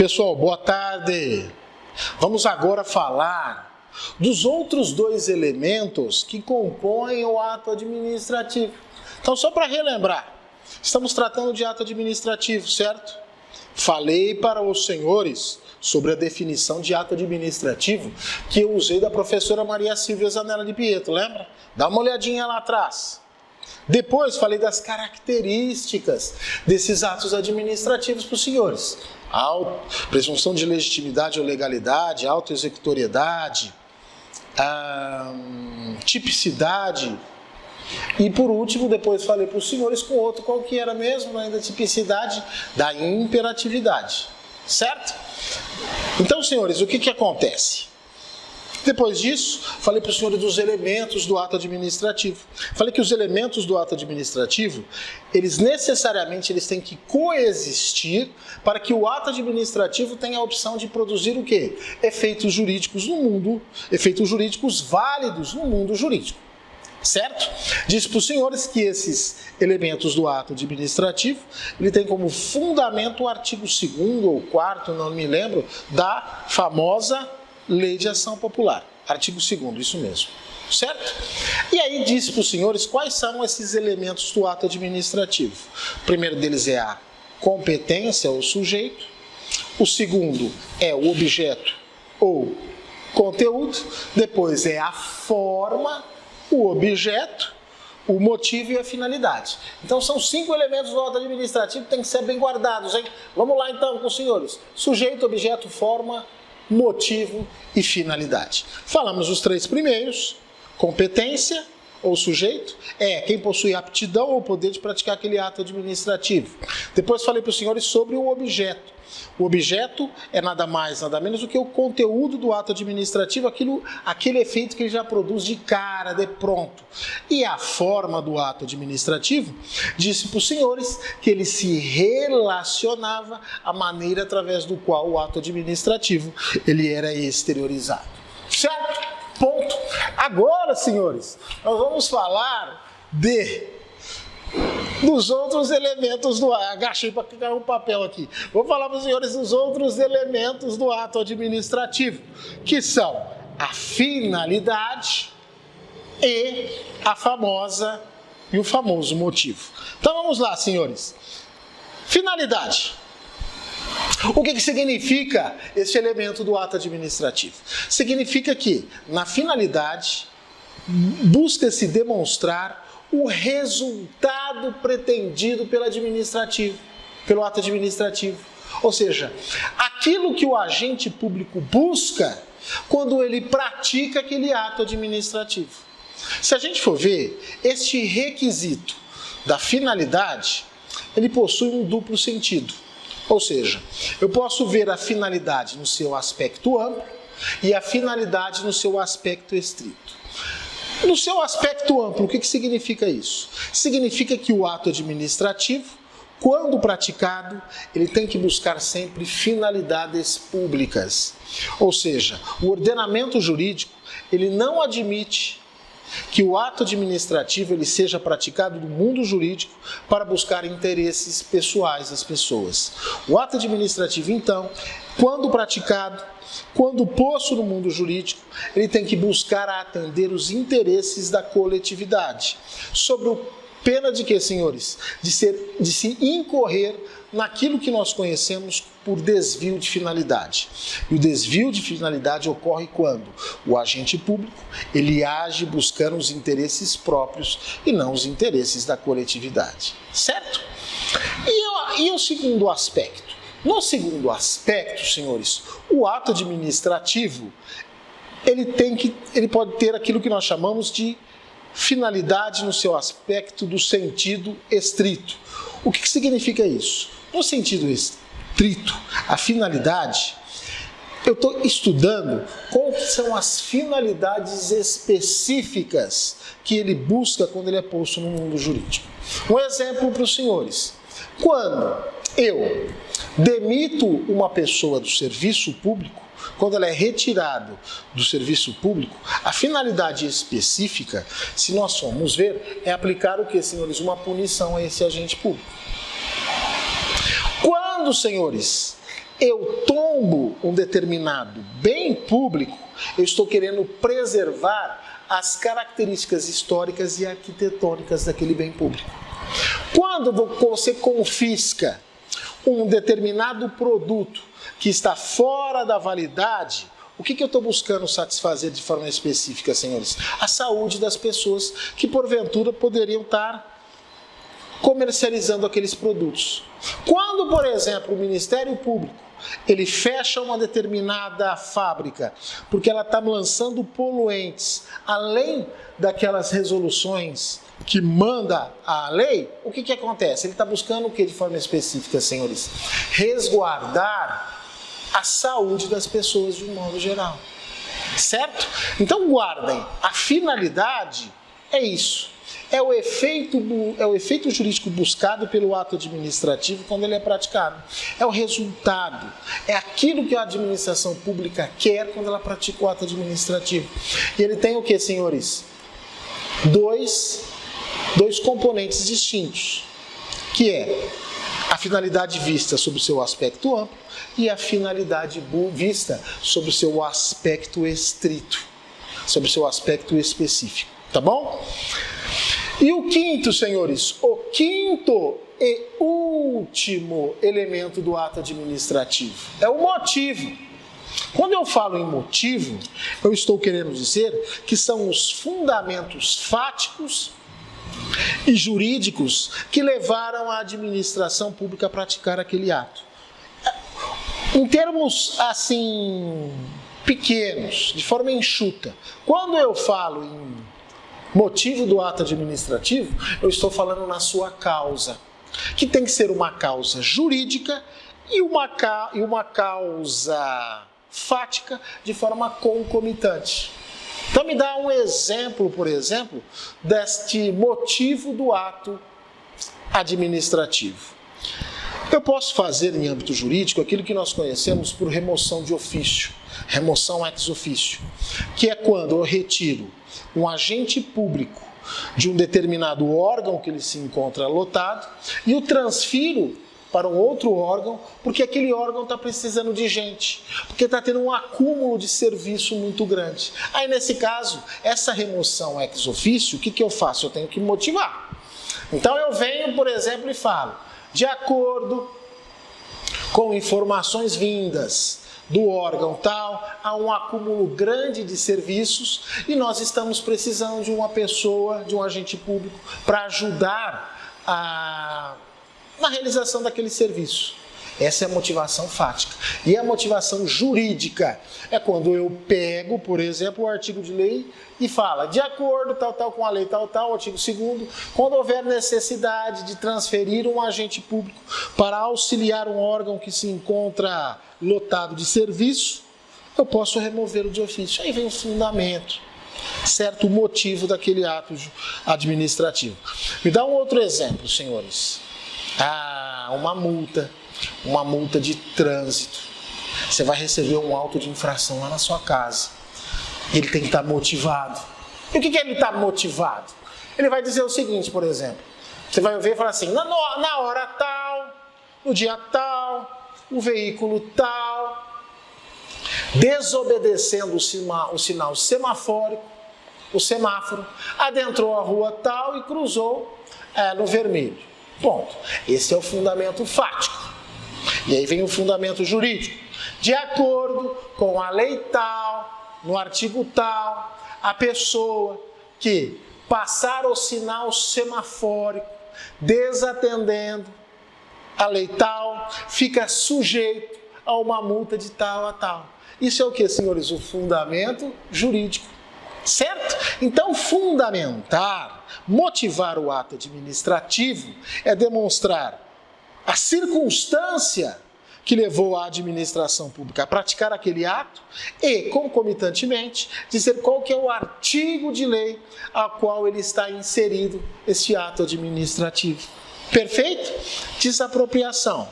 Pessoal, boa tarde. Vamos agora falar dos outros dois elementos que compõem o ato administrativo. Então, só para relembrar, estamos tratando de ato administrativo, certo? Falei para os senhores sobre a definição de ato administrativo que eu usei da professora Maria Silvia Zanella de Pietro, lembra? Dá uma olhadinha lá atrás. Depois falei das características desses atos administrativos para os senhores. Presunção de legitimidade ou legalidade, autoexecutoriedade, tipicidade. E por último, depois falei para os senhores com outro, qual que era mesmo, além da tipicidade, da imperatividade. Certo? Então, senhores, o que acontece? Depois disso, falei para os senhores dos elementos do ato administrativo. Falei que os elementos do ato administrativo, eles necessariamente têm que coexistir para que o ato administrativo tenha a opção de produzir o quê? Efeitos jurídicos no mundo, efeitos jurídicos válidos no mundo jurídico. Certo? Disse para os senhores que esses elementos do ato administrativo, ele tem como fundamento o artigo 2º ou 4º, não me lembro, da famosa Lei de Ação Popular. Artigo 2º, isso mesmo. Certo? E aí disse para os senhores quais são esses elementos do ato administrativo. O primeiro deles é a competência ou sujeito. O segundo é o objeto ou conteúdo. Depois é a forma, o objeto, o motivo e a finalidade. Então são 5 elementos do ato administrativo que tem que ser bem guardados, hein? Vamos lá então com os senhores. Sujeito, objeto, forma, motivo e finalidade. Falamos os 3 primeiros. Competência ou sujeito é quem possui aptidão ou poder de praticar aquele ato administrativo. Depois falei para os senhores sobre o objeto. O objeto é nada mais, nada menos do que o conteúdo do ato administrativo, aquele efeito que ele já produz de cara, de pronto. E a forma do ato administrativo, disse para os senhores que ele se relacionava à maneira através do qual o ato administrativo ele era exteriorizado. Certo? Ponto. Agora, senhores, nós vamos falar dos outros elementos do ato. Agachei para cair um papel aqui. Vou falar para os senhores dos outros elementos do ato administrativo, que são a finalidade e o famoso motivo. Então vamos lá, senhores. Finalidade. O que significa esse elemento do ato administrativo? Significa que, na finalidade, busca-se demonstrar o resultado pretendido pelo ato administrativo. Ou seja, aquilo que o agente público busca quando ele pratica aquele ato administrativo. Se a gente for ver, este requisito da finalidade, ele possui um duplo sentido. Ou seja, eu posso ver a finalidade no seu aspecto amplo e a finalidade no seu aspecto estrito. No seu aspecto amplo, o que significa isso? Significa que o ato administrativo, quando praticado, ele tem que buscar sempre finalidades públicas. Ou seja, o ordenamento jurídico, ele não admite que o ato administrativo ele seja praticado no mundo jurídico para buscar interesses pessoais das pessoas. O ato administrativo, então, quando praticado, quando posto no mundo jurídico, ele tem que buscar atender os interesses da coletividade. Sobre pena de quê, senhores? De se incorrer naquilo que nós conhecemos por desvio de finalidade. E o desvio de finalidade ocorre quando o agente público ele age buscando os interesses próprios e não os interesses da coletividade. Certo? E o segundo aspecto? No segundo aspecto, senhores, o ato administrativo ele pode ter aquilo que nós chamamos de finalidade no seu aspecto do sentido estrito. O que significa isso? No sentido estrito, a finalidade, eu estou estudando quais são as finalidades específicas que ele busca quando ele é posto no mundo jurídico. Um exemplo para os senhores. Quando eu demito uma pessoa do serviço público, quando ela é retirada do serviço público, a finalidade específica, se nós formos ver, é aplicar o que, senhores? Uma punição a esse agente público. Quando, senhores, eu tombo um determinado bem público, eu estou querendo preservar as características históricas e arquitetônicas daquele bem público. Quando você confisca um determinado produto que está fora da validade, o que eu estou buscando satisfazer de forma específica, senhores? A saúde das pessoas que, porventura, poderiam estar comercializando aqueles produtos. Quando, por exemplo, o Ministério Público ele fecha uma determinada fábrica porque ela está lançando poluentes além daquelas resoluções que manda a lei, o que acontece? Ele está buscando o que de forma específica, senhores? Resguardar a saúde das pessoas de um modo geral. Certo? Então guardem, a finalidade é isso. É o efeito jurídico buscado pelo ato administrativo quando ele é praticado. É o resultado. É aquilo que a administração pública quer quando ela pratica o ato administrativo. E ele tem o que, senhores? Dois componentes distintos, que é a finalidade vista sob o seu aspecto amplo e a finalidade vista sob o seu aspecto estrito, sob o seu aspecto específico. Tá bom? E o quinto, senhores, o quinto e último elemento do ato administrativo é o motivo. Quando eu falo em motivo, eu estou querendo dizer que são os fundamentos fáticos e jurídicos que levaram a administração pública a praticar aquele ato. Em termos, assim, pequenos, de forma enxuta, quando eu falo em motivo do ato administrativo, eu estou falando na sua causa, que tem que ser uma causa jurídica e uma causa fática de forma concomitante. Então me dá um exemplo, por exemplo, deste motivo do ato administrativo. Eu posso fazer em âmbito jurídico aquilo que nós conhecemos por remoção de ofício, remoção ex officio, que é quando eu retiro um agente público de um determinado órgão que ele se encontra lotado e o transfiro para um outro órgão, porque aquele órgão está precisando de gente, porque está tendo um acúmulo de serviço muito grande. Aí, nesse caso, essa remoção ex officio, o que eu faço? Eu tenho que motivar. Então, eu venho, por exemplo, e falo, de acordo com informações vindas do órgão tal, há um acúmulo grande de serviços e nós estamos precisando de uma pessoa, de um agente público, para ajudar na realização daquele serviço. Essa é a motivação fática. E a motivação jurídica é quando eu pego, por exemplo, o artigo de lei e fala, de acordo, tal, com a lei, tal, artigo 2º, quando houver necessidade de transferir um agente público para auxiliar um órgão que se encontra lotado de serviço, eu posso removê-lo de ofício. Aí vem o fundamento, certo? O motivo daquele ato administrativo. Me dá um outro exemplo, senhores. Uma multa de trânsito. Você vai receber um auto de infração lá na sua casa. Ele tem que estar motivado. E o que ele está motivado? Ele vai dizer o seguinte, por exemplo. Você vai ver e falar assim, na hora tal, no dia tal, o veículo tal, desobedecendo o sinal semafórico, o semáforo, adentrou a rua tal e cruzou no vermelho. Ponto. Esse é o fundamento fático. E aí vem o fundamento jurídico. De acordo com a lei tal, no artigo tal, a pessoa que passar o sinal semafórico desatendendo a lei tal, fica sujeito a uma multa de tal a tal. Isso é o que, senhores? O fundamento jurídico. Certo? Então, fundamentar, motivar o ato administrativo é demonstrar a circunstância que levou a administração pública a praticar aquele ato e, concomitantemente, dizer qual que é o artigo de lei a qual ele está inserido, esse ato administrativo. Perfeito? Desapropriação.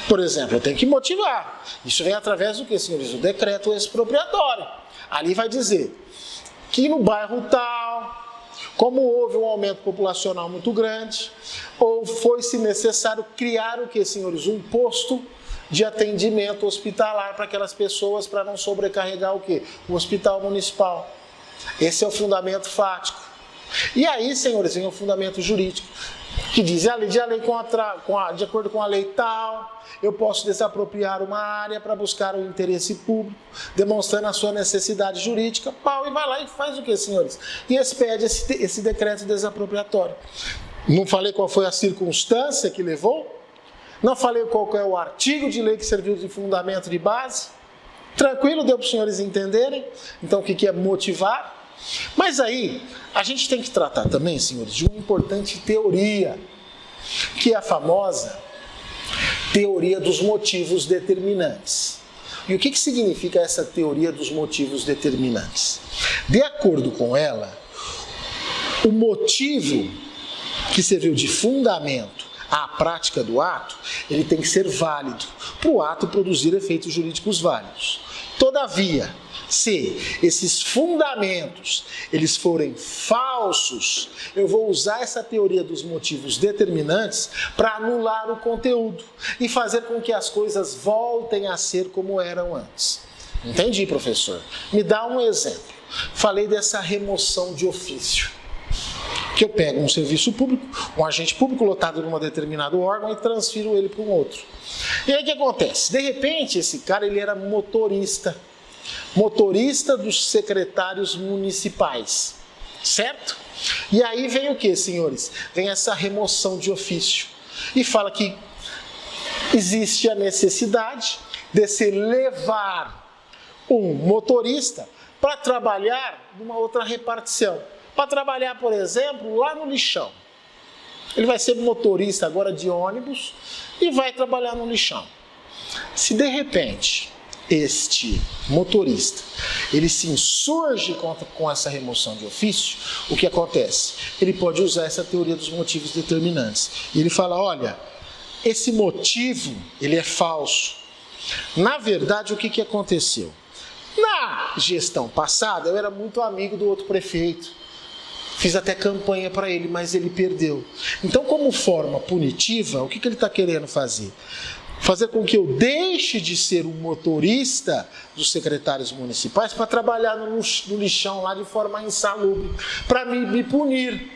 Por exemplo, eu tenho que motivar. Isso vem através do que, senhores? O decreto expropriatório. Ali vai dizer que no bairro tal, como houve um aumento populacional muito grande, ou foi-se necessário criar o que, senhores? Um posto de atendimento hospitalar para aquelas pessoas, para não sobrecarregar o quê? O hospital municipal. Esse é o fundamento fático. E aí, senhores, vem o fundamento jurídico, que diz, de acordo com a lei tal, eu posso desapropriar uma área para buscar o interesse público, demonstrando a sua necessidade jurídica, e vai lá e faz o que, senhores? E expede esse decreto desapropriatório. Não falei qual foi a circunstância que levou? Não falei qual é o artigo de lei que serviu de fundamento de base? Tranquilo? Deu para os senhores entenderem? Então, o que é motivar? Mas aí, a gente tem que tratar também, senhores, de uma importante teoria, que é a famosa teoria dos motivos determinantes. E o que significa essa teoria dos motivos determinantes? De acordo com ela, o motivo que serviu de fundamento à prática do ato, ele tem que ser válido para o ato produzir efeitos jurídicos válidos. Todavia, se esses fundamentos eles forem falsos, eu vou usar essa teoria dos motivos determinantes para anular o conteúdo e fazer com que as coisas voltem a ser como eram antes. Entendi, professor? Me dá um exemplo. Falei dessa remoção de ofício. Que eu pego um serviço público, um agente público lotado num determinado órgão e transfiro ele para um outro. E aí o que acontece? De repente, esse cara ele era motorista dos secretários municipais, certo? E aí vem o que, senhores? Vem essa remoção de ofício e fala que existe a necessidade de se levar um motorista para trabalhar numa outra repartição. Para trabalhar, por exemplo, lá no lixão. Ele vai ser motorista agora de ônibus e vai trabalhar no lixão. Se de repente este motorista ele se insurge com essa remoção de ofício, o que acontece? Ele pode usar essa teoria dos motivos determinantes. E ele fala, olha, esse motivo ele é falso. Na verdade, o que aconteceu? Na gestão passada, eu era muito amigo do outro prefeito. Fiz até campanha para ele, mas ele perdeu. Então, como forma punitiva, o que ele está querendo fazer? Fazer com que eu deixe de ser um motorista dos secretários municipais para trabalhar no lixão lá de forma insalubre, para me punir.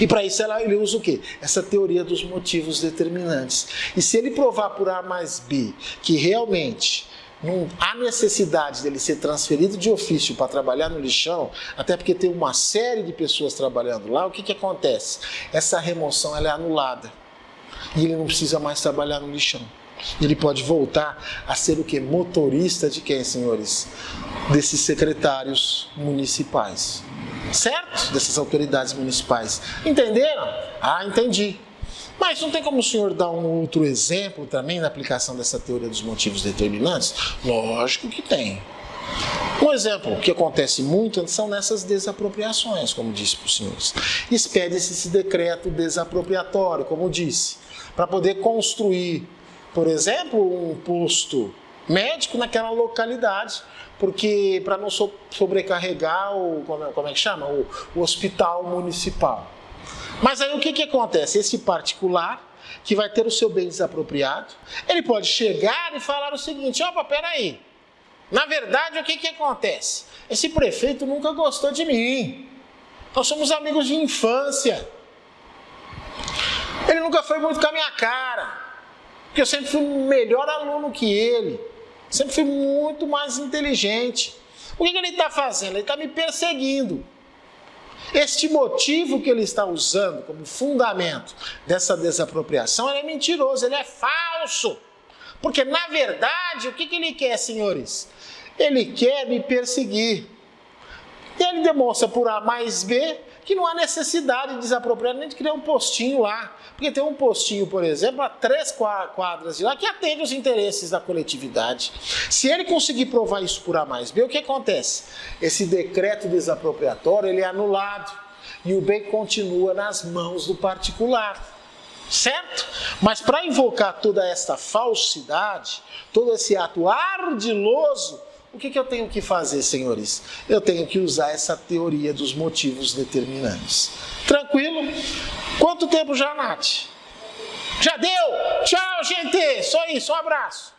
E para isso ele usa o quê? Essa teoria dos motivos determinantes. E se ele provar por A mais B que realmente não há necessidade dele ser transferido de ofício para trabalhar no lixão, até porque tem uma série de pessoas trabalhando lá, o que acontece? Essa remoção ela é anulada. E ele não precisa mais trabalhar no lixão. Ele pode voltar a ser o quê? Motorista de quem, senhores? Desses secretários municipais. Certo? Dessas autoridades municipais. Entenderam? Ah, entendi. Mas não tem como o senhor dar um outro exemplo também na aplicação dessa teoria dos motivos determinantes? Lógico que tem. Um exemplo que acontece muito são nessas desapropriações, como disse para os senhores. Expede-se esse decreto desapropriatório, como disse, para poder construir, por exemplo, um posto médico naquela localidade, porque para não sobrecarregar o hospital municipal. Mas aí o que acontece? Esse particular, que vai ter o seu bem desapropriado, ele pode chegar e falar o seguinte, opa, peraí, na verdade o que acontece? Esse prefeito nunca gostou de mim, nós somos amigos de infância, ele nunca foi muito com a minha cara, porque eu sempre fui melhor aluno que ele, sempre fui muito mais inteligente. O que ele está fazendo? Ele está me perseguindo. Este motivo que ele está usando como fundamento dessa desapropriação, ele é mentiroso, ele é falso. Porque, na verdade, o que ele quer, senhores? Ele quer me perseguir. E ele demonstra por A mais B que não há necessidade de desapropriar nem de criar um postinho lá. Porque tem um postinho, por exemplo, a 3 quadras de lá, que atende os interesses da coletividade. Se ele conseguir provar isso por A mais B, o que acontece? Esse decreto desapropriatório ele é anulado e o bem continua nas mãos do particular. Certo? Mas para invocar toda essa falsidade, todo esse ato ardiloso, o que eu tenho que fazer, senhores? Eu tenho que usar essa teoria dos motivos determinantes. Tranquilo? Quanto tempo já, Nath? Já deu? Tchau, gente! Só isso, um abraço!